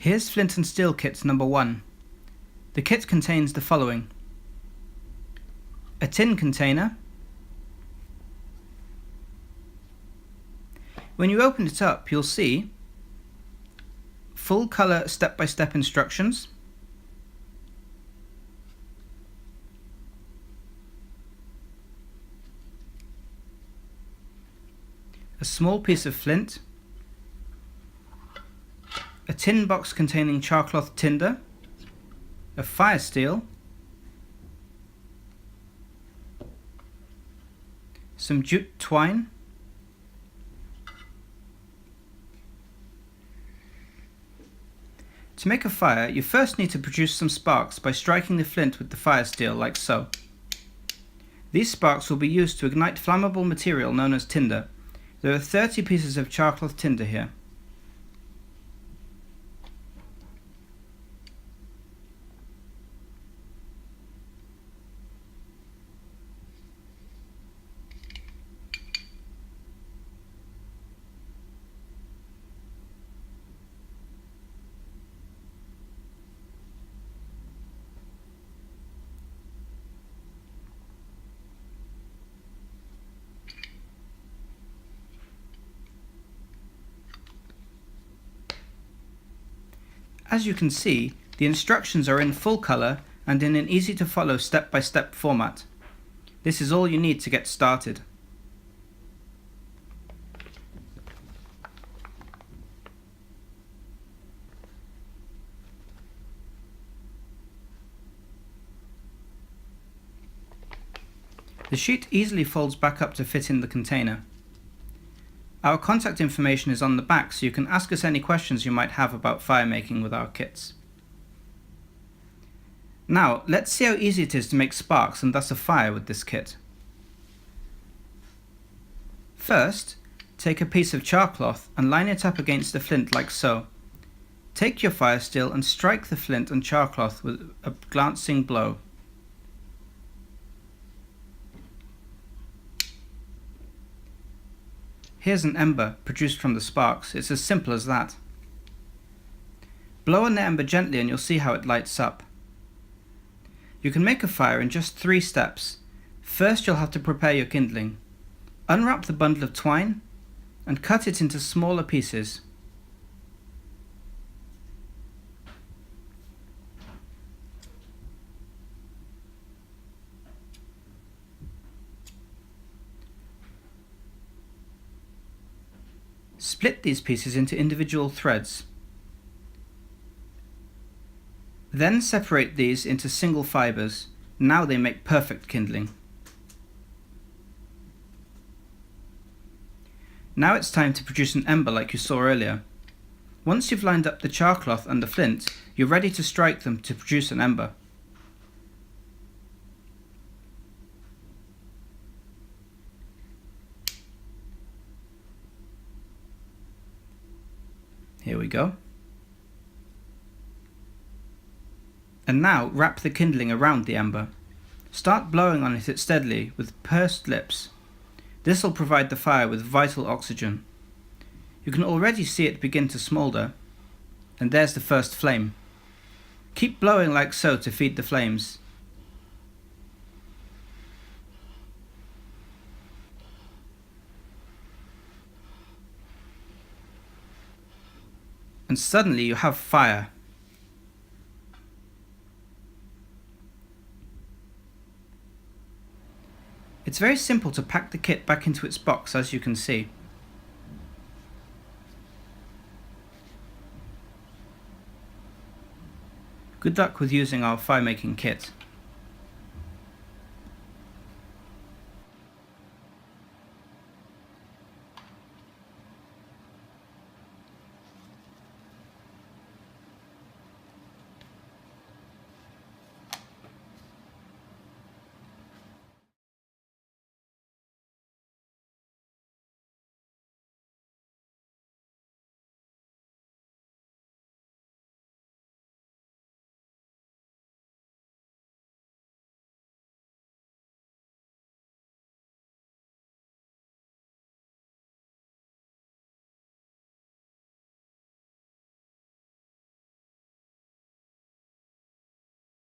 Here's flint and steel kit number 1. The kit contains the following: a tin container. When you open it up, you'll see full colour step-by-step instructions, a small piece of flint, a tin box containing charcloth tinder, a firesteel, some jute twine, To make a fire, you first need to produce some sparks by striking the flint with the firesteel like so. These sparks will be used to ignite flammable material known as tinder. There are 30 pieces of charcloth tinder here. As you can see, the instructions are in full colour and in an easy to follow step-by-step format. This is all you need to get started. The sheet easily folds back up to fit in the container. Our contact information is on the back, so you can ask us any questions you might have about fire making with our kits. Now, let's see how easy it is to make sparks and thus a fire with this kit. First, take a piece of charcloth and line it up against the flint like so. Take your firesteel and strike the flint and charcloth with a glancing blow. Here's an ember produced from the sparks. It's as simple as that. Blow on the ember gently and you'll see how it lights up. You can make a fire in just 3 steps. First, you'll have to prepare your kindling. Unwrap the bundle of twine and cut it into smaller pieces. Split these pieces into individual threads. Then separate these into single fibres. Now they make perfect kindling. Now it's time to produce an ember like you saw earlier. Once you've lined up the charcloth and the flint, you're ready to strike them to produce an ember. Here we go. And now wrap the kindling around the ember. Start blowing on it steadily with pursed lips. This will provide the fire with vital oxygen. You can already see it begin to smoulder, and there's the first flame. Keep blowing like so to feed the flames. And suddenly you have fire. It's very simple to pack the kit back into its box, as you can see. Good luck with using our fire making kit.